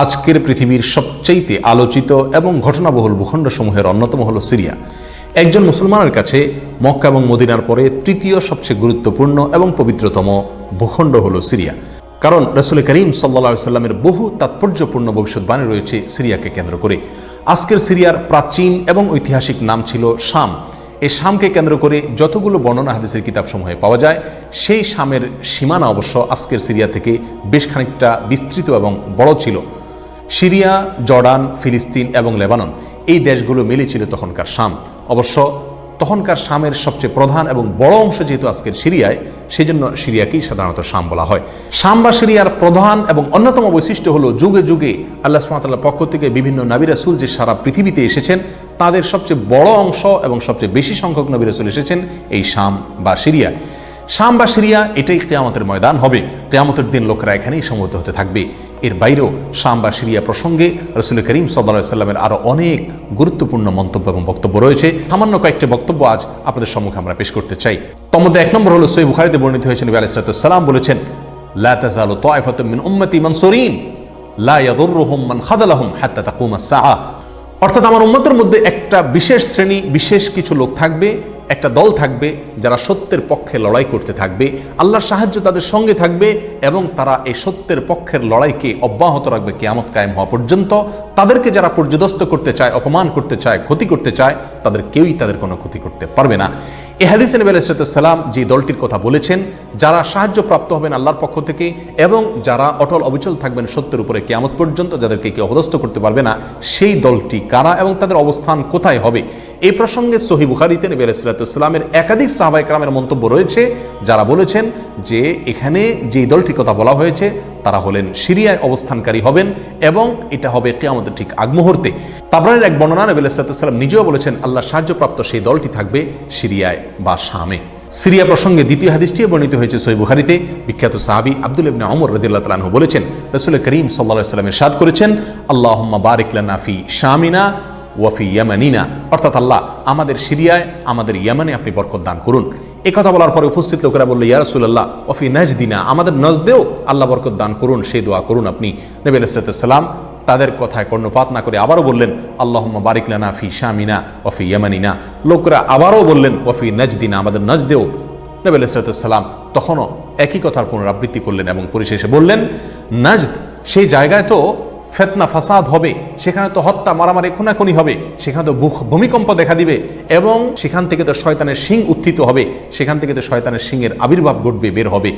আজকের পৃথিবীর সবচাইতে আলোচিত এবং ঘটনাবহুল ভূখণ্ডসমূহের অন্যতম হলো সিরিয়া। একজন মুসলমানের কাছে মক্কা এবং মদিনার পরে তৃতীয় সবচেয়ে গুরুত্বপূর্ণ এবং পবিত্রতম ভূখণ্ড হলো সিরিয়া। কারণ রাসূল করিম সাল্লাল্লাহু আলাইহি সাল্লামের বহু তাৎপর্যপূর্ণ ভবিষ্যৎবাণী রয়েছে সিরিয়াকে কেন্দ্র করে। আজকের সিরিয়ার প্রাচীন এবং ঐতিহাসিক নাম ছিল শাম। এই শামকে কেন্দ্র করে যতগুলো বর্ণনা হাদিসের কিতাবসমূহে পাওয়া যায়, সেই শামের সীমানা অবশ্য আজকের সিরিয়া থেকে বেশ খানিকটা বিস্তৃত এবং বড় ছিল। সিরিয়া, জর্ডান, ফিলিস্তিন এবং লেবানন এই দেশগুলো মিলে ছিল তখনকার শাম। অবশ্য তখনকার শামের সবচেয়ে প্রধান এবং বড় অংশ যেহেতু আজকের সিরিয়ায়, সেই জন্য সিরিয়াকেই সাধারণত শাম বলা হয়। শাম বা সিরিয়ার প্রধান এবং অন্যতম বৈশিষ্ট্য হলো যুগে যুগে আল্লাহ সুবহানাহু ওয়া তাআলার পক্ষ থেকে বিভিন্ন নবী রাসূল যে সারা পৃথিবীতে এসেছেন, তাদের সবচেয়ে বড় অংশ এবং সবচেয়ে বেশি সংখ্যক নবী রাসূল এসেছেন এই শাম বা সিরিয়া। শাম বা সিরিয়া এটাই কিয়ামতের ময়দান হবে। কিয়ামতের দিন লোকেরা এখানেই সমবেত হতে থাকবে। এর বাইরেও শাম বা সিরিয়া প্রসঙ্গে রাসূল করিম সাল্লাল্লাহু আলাইহি সাল্লামের আরো অনেক গুরুত্বপূর্ণ মন্তব্য এবং বক্তব্য রয়েছে। সামান্য কয়েকটি বক্তব্য আজ আপনাদের সম্মুখে আমরা পেশ করতে চাই। তার মধ্যে এক নম্বর হলো সহিহ বুখারীতে বর্ণিত হয়েছে, নবী আলাইহিস সালাম বলেছেন, লা তাযালু তায়ফাতুম মিন উম্মতি মানসুরিন লা ইয়াদুররুহুম মান খাযালাহুম হাত্তা তাকুমাস সাআহ। অর্থাৎ আমার উম্মতের মধ্যে একটা বিশেষ শ্রেণী, বিশেষ কিছু লোক থাকবে, একটা দল থাকবে যারা সত্যের পক্ষে লড়াই করতে থাকবে, আল্লাহর সাহায্য তাদের সঙ্গে থাকবে এবং তারা এই সত্যের পক্ষের লড়াইকে অব্যাহত রাখবে কিয়ামত কায়েম হওয়া পর্যন্ত। তাদেরকে যারা পর্যদস্ত করতে চায়, অপমান করতে চায়, ক্ষতি করতে চায়, তাদের কেউই তাদের কোনো ক্ষতি করতে পারবে না। এই হাদিসে নবী আলাইহিস সালাম যে দলটির কথা বলেছেন, যারা সাহায্য প্রাপ্ত হবেন আল্লাহর পক্ষ থেকে এবং যারা অটল অবিচল থাকবেন সত্যের উপরে কিয়ামত পর্যন্ত, যাদেরকে কেউ অপদস্থ করতে পারবে না, সেই দলটি কারা এবং তাদের অবস্থান কোথায় হবে, এই প্রসঙ্গে সহিহ বুখারীতে নবী আলাইহিস সালামের একাধিক সাহাবায়ে কেরামের মন্তব্য রয়েছে, যারা বলেছেন যে এখানে যে দলটির কথা বলা হয়েছে তারা হলেন সিরিয়ায় অবস্থানকারী হবেন এবং এটা হবে কিয়ামতের ঠিক আগ মুহূর্তে। তাবরানীর এক বর্ণনা নবী আলাইহিস সালাম নিজেও বলেছেন আল্লাহর সাহায্যপ্রাপ্ত সেই দলটি থাকবে সিরিয়ায় বা শামে। সিরিয়া প্রসঙ্গে দ্বিতীয় হাদিসটি বর্ণিত হয়েছে সহিহ বুখারীতে। বিখ্যাত সাহাবী আব্দুল্লাহ ইবনে ওমর রাদিয়াল্লাহু তাআলা আনহু বলেছেন, রাসূল করিম সাল্লাল্লাহু আলাইহি ওয়াসাল্লাম ইরশাদ করেছেন, আল্লাহুম্মা বারিক লানা ফি শামিনা ওয়া ফি ইয়ামানিনা। অর্থাৎ আল্লাহ আমাদের সিরিয়ায়, আমাদের ইয়ামানে আপনি বরকত দান করুন। এই কথা বলার পরে উপস্থিত লোকেরা বলল, ইয়া রাসূলুল্লাহ ওয়া ফি নাজদিনা, আমাদের নজদেও আল্লাহ বরকত দান করুন, সেই দোয়া করুন আপনি। নবী আলাইহিস সালাম তাদের কথায় কর্ণপাত না করে আবারও বললেন, আল্লাহুম্মা বারিক লানা ফি শামিনা ওয়া ফি ইয়ামানিনা। লোকেরা আবারও বললেন, ওয়া ফি নাজদিনা, আমাদের নজদেও। নবী আলাইহিস সালাম তখনও একই কথার পুনরাবৃত্তি করলেন এবং পরিশেষে বললেন, নাজদ সেই জায়গায় তো ফিতনা ফাসাদ হবে, সেখানে তো হত্যা মারামারি খুনাখুনি হবে, সেখানে তো ভূমিকম্প দেখা দিবে এবং সেখান থেকে তো শয়তানের শিং উত্থিত হবে, সেখান থেকে তো শয়তানের শিংয়ের আবির্ভাব ঘটবে, বের হবে।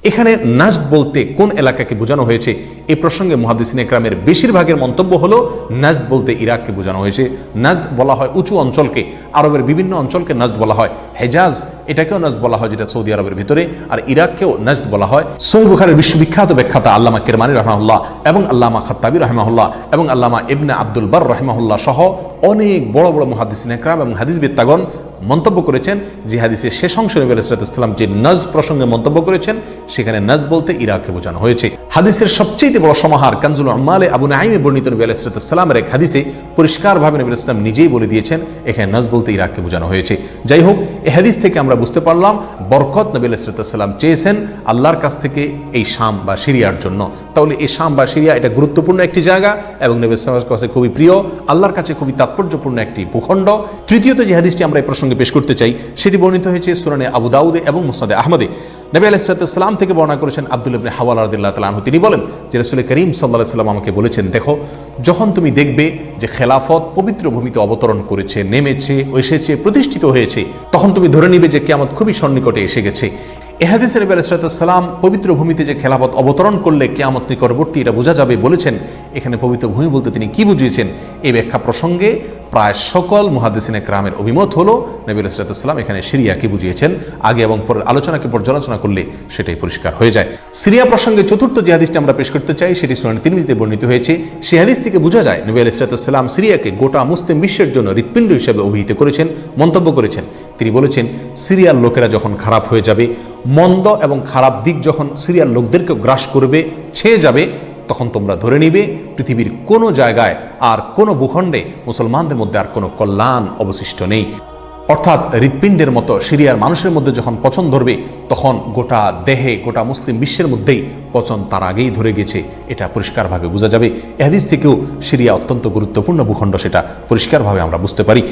এখানে নাজদ বলতে কোন এলাকাকে বোঝানো হয়েছে, এই প্রসঙ্গে মুহাদ্দিসিন ইকরামের বেশিরভাগের মন্তব্য হলো নাজদ বলতে ইরাককে বোঝানো হয়েছে। নাজদ বলা হয় উঁচু অঞ্চলকে, আরবের বিভিন্ন অঞ্চলকে নাজদ বলা হয়। হেজাজ এটাকেও নাজদ বলা হয়, যেটা সৌদি আরবের ভিতরে, আর ইরাককেও নাজদ বলা হয়। সহিহ বুখারীর বিশ্ববিখ্যাত ব্যাখ্যাতা আল্লামা কিরমানী রাহিমাহুল্লাহ এবং আল্লামা খাত্তাবী রাহিমাহুল্লাহ এবং আল্লামা ইবনে আব্দুল বার রাহিমাহুল্লাহ সহ অনেক বড় বড় মুহাদ্দিসিন ইকরাম এবং হাদিসবিদগণ মন্তব্য করেছেন যে হাদিসের শেষ অংশে নবী আলাইহিস সালাম যে নজদ প্রসঙ্গে মন্তব্য করেছেন, সেখানে নজদ বলতে ইরাককে বোঝানো হয়েছে। হাদিসের সবচেয়ে বড় সমাহার কানজুল উম্মালে আবু নাঈমে বর্ণিত নবী আলাইহিস সালামের এক হাদিসে পরিষ্কারভাবে নবী আলাইহিস সালাম নিজেই বলে দিয়েছেন এখানে নজদ বলতে ইরাককে বোঝানো হয়েছে। যাই হোক, এই হাদিস থেকে আমরা বুঝতে পারলাম বরকত নবী আলাইহিস সালাম চেয়েছেন আল্লাহর কাছ থেকে এই শাম বা সিরিয়ার জন্য। তাহলে এই শাম বা সিরিয়া এটা গুরুত্বপূর্ণ একটি জায়গা এবং নবী আলাইহিস সালামের কাছে খুবই প্রিয়, আল্লাহর কাছে খুবই তাৎপর্যপূর্ণ একটি ভূখণ্ড। তৃতীয়ত যে হাদিসটি আমরা এই প্রসঙ্গে পেশ করতে চাই, সেটি বর্ণিত হয়েছে সুনানে আবু দাউদে এবং মুসনাদে আহমদে। নবী আলাইহিস সালাম থেকে বর্ণনা করেছেন আব্দুল্লাহ ইবনে হাওয়ালা রাদিয়াল্লাহু তাআলা আনহু, তিনি বলেন যে রাসূল করিম সাল্লাল্লাহু আলাইহি ওয়াসাল্লাম আমাকে বলেছেন, দেখো যখন তুমি দেখবে যে খেলাফত পবিত্র ভূমিতে অবতরণ করেছে, নেমেছে, এসেছে, প্রতিষ্ঠিত হয়েছে, তখন তুমি ধরে নিবে যে কিয়ামত খুবই সন্নিকটে এসে গেছে। এই হাদিসে নবী আলাইহিস সালাম পবিত্র ভূমিতে যে খেলাফত অবতরণ করলে কিয়ামত নিকটবর্তী এটা বোঝা যাবে বলেছেন। এখানে পবিত্র ভূমি বলতে তিনি কি বুঝিয়েছেন, এই ব্যাখ্যা প্রসঙ্গে প্রায় সকল মুহাদ্দিসিন ইকরামের অভিমত হলো নবী আলাইহিস সালাম এখানে সিরিয়াকে বুঝিয়েছেন। আগে এবং পরের আলোচনাকে পর্যালোচনা করলে সেটাই পরিষ্কার হয়ে যায়। সিরিয়া প্রসঙ্গে চতুর্থ যে হাদিসটি আমরা পেশ করতে চাই, সেটি সুনান তিরমিজিতে বর্ণিত হয়েছে। সেই হাদিস থেকে বোঝা যায় নবী আলাইহিস সালাম সিরিয়াকে গোটা মুসলিম বিশ্বের জন্য হৃৎপিণ্ড হিসেবে অভিহিত করেছেন, মন্তব্য করেছেন। তিনি বলেছেন, সিরিয়ার লোকেরা যখন খারাপ হয়ে যাবে, মন্দ এবং খারাপ দিক যখন সিরিয়ার লোকদেরকে গ্রাস করবে, ছেয়ে যাবে, তখন তোমরা ধরে নিবে পৃথিবীর কোনো জায়গায় আর কোনো ভূখণ্ডে মুসলমানদের মধ্যে আর কোনো কল্যাণ অবশিষ্ট নেই। অর্থাৎ হৃৎপিণ্ডের মতো সিরিয়ার মানুষের মধ্যে যখন পচন ধরবে তখন গোটা দেহে, গোটা মুসলিম বিশ্বের মধ্যেই পচন তার আগেই ধরে গেছে, এটা পরিষ্কারভাবে বোঝা যাবে। এ হাদিস থেকেও সিরিয়া অত্যন্ত গুরুত্বপূর্ণ ভূখণ্ড, সেটা পরিষ্কারভাবে আমরা বুঝতে পারি।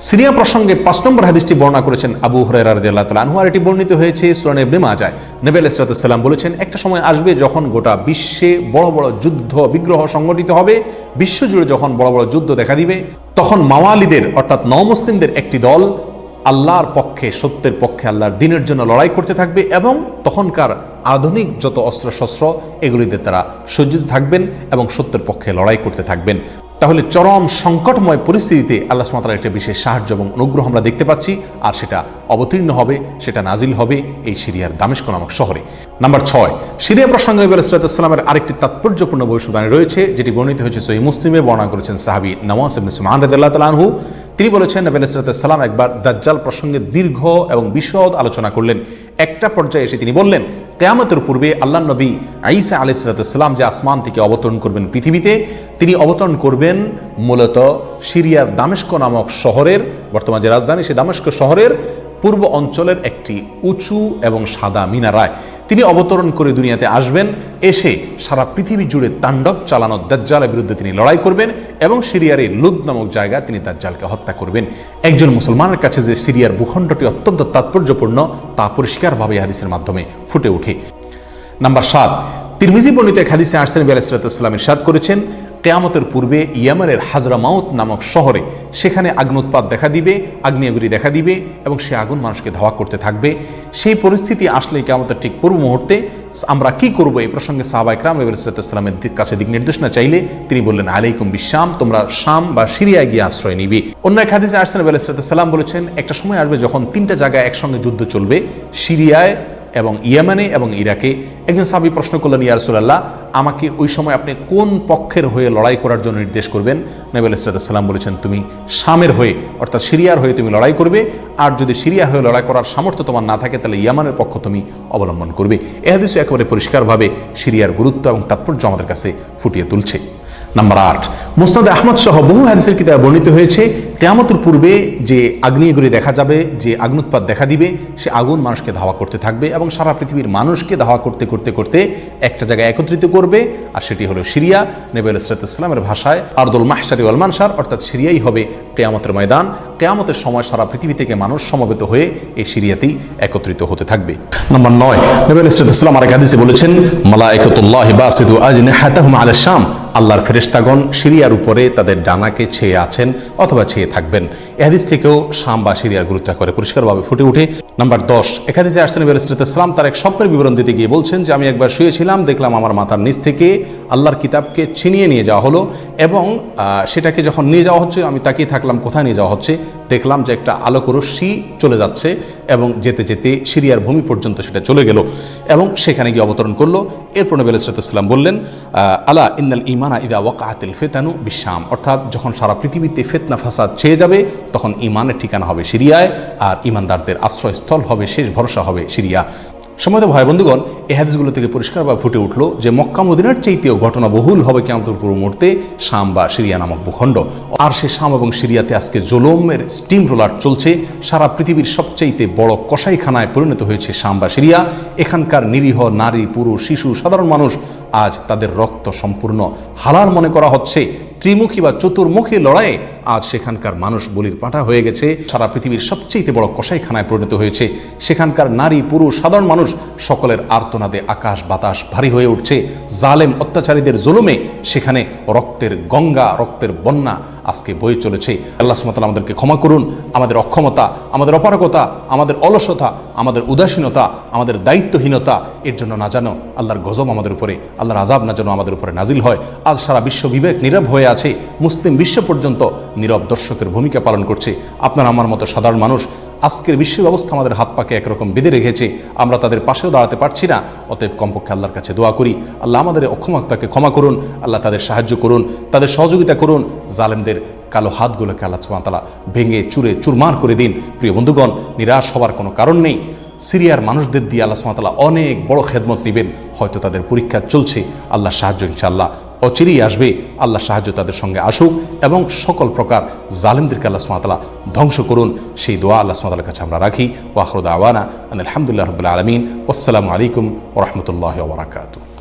সিরিয়া প্রসঙ্গে 5 নম্বর হাদিসটি বর্ণনা করেছেন আবু হুরায়রা রাদিয়াল্লাহু তাআলা আনহু, আর এটি বর্ণিত হয়েছে সুনান ইবনে মাজাহ। নবী আলাইহিস সালাম বলেছেন, একটা সময় আসবে যখন গোটা বিশ্বে বড় বড় যুদ্ধ বিগ্রহ সংগঠিত হবে, বিশ্বজুড়ে যখন বড় বড় যুদ্ধ দেখা দিবে, তখন মাওয়ালিদের অর্থাৎ নওমুসলিমদের একটি দল আল্লাহর পক্ষে, সত্যের পক্ষে, আল্লাহর দ্বীনের জন্য লড়াই করতে থাকবে এবং তখনকার আধুনিক যত অস্ত্রশস্ত্র এগুলিতে তারা সজ্জিত থাকবেন এবং সত্যের পক্ষে লড়াই করতে থাকবেন। তাহলে চরম সংকটময় পরিস্থিতিতে আল্লাহ সুবহানাহু ওয়া তাআলার একটা বিশেষ সাহায্য এবং অনুগ্রহ আমরা দেখতে পাচ্ছি, আর সেটা অবতীর্ণ হবে, সেটা নাজিল হবে এই সিরিয়ার দামেস্ক নামক শহরে। নাম্বার 6, সিরিয়া প্রসঙ্গে নবী আলাইহিস সালামের আরেকটি তাৎপর্যপূর্ণ ভবিষ্যদ্বাণী রয়েছে, যেটি বর্ণিত হয়েছে সহিহ মুসলিমে। বর্ণনা করেছেন সাহাবী নওয়াস ইবনে সুমাআন রাদিয়াল্লাহু তাআলা আনহু। তিনি বলেছেন, নবী আলাইহিস সালাম একবার দাজ্জাল প্রসঙ্গে দীর্ঘ এবং বিশদ আলোচনা করলেন। একটা পর্যায়ে এসে তিনি বললেন, কিয়ামতের পূর্বে আল্লাহর নবী ঈসা আলাইহিস সালাম যে আসমান থেকে অবতরণ করবেন পৃথিবীতে, তিনি অবতরণ করবেন মূলত সিরিয়ার দামেস্ক নামক শহরের, বর্তমান যে রাজধানী সেই দামেস্ক শহরের পূর্ব অঞ্চলের একটি উঁচু এবং সাদা মিনারায় তিনি অবতরণ করে দুনিয়াতে আসবেন। এসে সারা পৃথিবী জুড়ে তাণ্ডব চালানো দাজ্জালের বিরুদ্ধে তিনি লড়াই করবেন এবং সিরিয়ার এই লুদ নামক জায়গায় তিনি দাজ্জালকে হত্যা করবেন। একজন মুসলমানের কাছে যে সিরিয়ার ভূখণ্ডটি অত্যন্ত তাৎপর্যপূর্ণ তা পরিষ্কারভাবে হাদিসের মাধ্যমে ফুটে ওঠে। নাম্বার 7, তিরমিজি বর্ণিত এক হাদিসে আসছেন, নবী আলাইহিস সালাম ইরশাদ করেছেন, কিয়ামতের পূর্বে ইয়েমেনের হাজরামাউত নামক শহরে সেখানে আগ্নোৎপাত দেখা দিবে, আগ্নেয়গিরি দেখা দিবে এবং সে আগুন মানুষকে ধাওয়া করতে থাকবে। সেই পরিস্থিতি আসলে কিয়ামতের ঠিক পূর্ব মুহূর্তে আমরা কি করব, এই প্রসঙ্গে সাহাবায়ে কেরাম নবী আলাইহিস সালামের কাছে দিক নির্দেশনা চাইলে তিনি বললেন, আলাইকুম বিশাম, তোমরা শাম বা সিরিয়ায় গিয়ে আশ্রয় নিবে। অন্য এক হাদিসে আসছেন, নবী আলাইহিস সালাম বলেছেন, একটা সময় আসবে যখন 3টা জায়গায় একসঙ্গে যুদ্ধ চলবে, সিরিয়ায় এবং ইয়েমেনে এবং ইরাকে। একজন সাহাবী প্রশ্ন করলেন, ইয়া রাসূলুল্লাহ, আমাকে ওই সময় আপনি কোন পক্ষের হয়ে লড়াই করার জন্য নির্দেশ করবেন? নবী আলাইহিস সালাম বলেছেন, তুমি শামের হয়ে অর্থাৎ সিরিয়ার হয়ে তুমি লড়াই করবে, আর যদি সিরিয়া হয়ে লড়াই করার সামর্থ্য তোমার না থাকে তাহলে ইয়েমেনের পক্ষ তুমি অবলম্বন করবে। এই হাদিসে একেবারে পরিষ্কারভাবে সিরিয়ার গুরুত্ব এবং তাৎপর্য আমাদের কাছে ফুটিয়ে তুলছে। নাম্বার 8, মুসনাদ আহমদ সহ বহু হাদিসের কিতাবে বর্ণিত হয়েছে, কিয়ামতের পূর্বে যে আগ্নেয়গিরি দেখা যাবে, যে আগ্নোৎপাত দেখা দিবে, সে আগুন মানুষকে ধাওয়া করতে থাকবে এবং সারা পৃথিবীর মানুষকে ধাওয়া করতে করতে করতে একটা জায়গায় একত্রিত করবে, আর সেটি হলো সিরিয়া। নবী আলাইহিস সালামের ভাষায় আরদুল মাহশারি ওয়াল মানশার, অর্থাৎ সিরিয়াই হবে কিয়ামতের ময়দান। কিয়ামতের সময় সারা পৃথিবী থেকে মানুষ সমবেত হয়ে এই সিরিয়াতেই একত্রিত হতে থাকবে। নাম্বার 9, নবী আলাইহিস সালাম আরেক হাদিসে বলেছেন, মালায়েকাতুল্লাহি বাসিতু আজনিহাতাহুম আলা শাম, আল্লাহর ফেরেশতাগণ সিরিয়ার উপরে তাদের ডানাকে ছেয়ে আছেন অথবা ছেয়ে থাকবেন। এই হাদিস থেকেও শাম বা সিরিয়ার গুরুত্ব করে পরিষ্কারভাবে ফুটে ওঠে। নাম্বার 10, এক হাদিসে আসছেন, নবী আলাইহিস সালাম তার এক স্বপ্নের বিবরণ দিতে গিয়ে বলছেন যে, আমি একবার শুয়েছিলাম, দেখলাম আমার মাথার নিচ থেকে আল্লাহর কিতাবকে ছিনিয়ে নিয়ে যাওয়া হলো এবং সেটাকে যখন নিয়ে যাওয়া হচ্ছে আমি তাকিয়ে থাকলাম কোথায় নিয়ে যাওয়া হচ্ছে। দেখলাম যে একটা আলোক রশ্মি চলে যাচ্ছে এবং যেতে যেতে সিরিয়ার ভূমি পর্যন্ত সেটা চলে গেল এবং সেখানে গিয়ে অবতরণ করলো। এরপর নবী আলাইহিস সালাম বললেন, আলা ইন্নাল ঈমানা ইযা ওয়াকাআতিল ফিতানু বিশাম, অর্থাৎ যখন সারা পৃথিবীতে ফিতনা ফাসাদ ছেয়ে যাবে তখন ঈমানের ঠিকানা হবে সিরিয়ায়, আর ঈমানদারদের আশ্রয়স্থল হবে, শেষ ভরসা হবে সিরিয়া। সম্মানিত ভাই বন্ধুগণ, এই হাদিসগুলো থেকে পরিষ্কারভাবে ফুটে উঠলো যে মক্কা মদিনার চাইতেও ঘটনা বহুল হবে কিয়ামতের পূর্ব মুহূর্তে শাম বা সিরিয়া নামক ভূখণ্ড। আর সে শাম এবং সিরিয়াতে আজকে জুলুমের স্টিম রোলার চলছে। সারা পৃথিবীর সবচাইতে বড় কসাইখানায় পরিণত হয়েছে শাম বা সিরিয়া। এখানকার নিরীহ নারী, পুরুষ, শিশু, সাধারণ মানুষ আজ তাদের রক্ত সম্পূর্ণ হালাল মনে করা হচ্ছে। ত্রিমুখী বা চতুর্মুখী লড়াইয়ে আজ সেখানকার মানুষ বলির পাঁঠা হয়ে গেছে। সারা পৃথিবীর সবচেয়ে বড় কসাইখানায় পরিণত হয়েছে। সেখানকার নারী, পুরুষ, সাধারণ মানুষ সকলের আর্তনাদে আকাশ বাতাস ভারী হয়ে উঠছে। জালেম অত্যাচারীদের জুলুমে সেখানে রক্তের গঙ্গা, রক্তের বন্যা আজকে বয়ে চলেছে। আল্লাহ সুবহানাহু ওয়া তাআলা আমাদেরকে ক্ষমা করুন। আমাদের অক্ষমতা, আমাদের অপারগতা, আমাদের অলসতা, আমাদের উদাসীনতা, আমাদের দায়িত্বহীনতা এর জন্য না জানো আল্লাহর গজব আমাদের উপরে, আল্লাহর আযাব না যেন আমাদের উপরে নাজিল হয়। আজ সারা বিশ্ব বিবেক নীরব হয়ে আছে। মুসলিম বিশ্ব পর্যন্ত নীরব দর্শকের ভূমিকা পালন করছে। আপনার আমার মতো সাধারণ মানুষ আজকের বিশ্ব ব্যবস্থা আমাদের হাত পাকে একরকম বেঁধে রেখেছে। আমরা তাদের পাশেও দাঁড়াতে পারছি না। অতএব কমপক্ষে আল্লাহর কাছে দোয়া করি, আল্লাহ আমাদের অক্ষমতাকে ক্ষমা করুন, আল্লাহ তাদের সাহায্য করুন, তাদের সহযোগিতা করুন। জালেমদের কালো হাতগুলোকে আল্লাহ সুবহানাহু ওয়া তাআলা ভেঙে চুরে চুরমার করে দিন। প্রিয় বন্ধুগণ, নিরাশ হওয়ার কোনো কারণ নেই। সিরিয়ার মানুষদের দিয়ে আল্লাহ সুবহানাহু ওয়া তাআলা অনেক বড় খেদমত নেবেন। হয়তো তাদের পরীক্ষা চলছে, আল্লাহ সাহায্য ইনশাআল্লাহ অচিরেই আসবে। আল্লাহ সাহায্য তাদের সঙ্গে আসুক এবং সকল প্রকার জালিমদেরকে আল্লাহ সুবহানাহু ওয়া তাআলা ধ্বংস করুন, সেই দোয়া আল্লাহ সুবহানাহু ওয়া তাআলার কাছে আমরা রাখি। ওয়া আখিরু দাওয়ানা আলহামদুলিল্লাহি রাব্বিল আলামিন। আসসালামু আলাইকুম ওয়া রাহমাতুল্লাহি ওয়া বারাকাতুহু।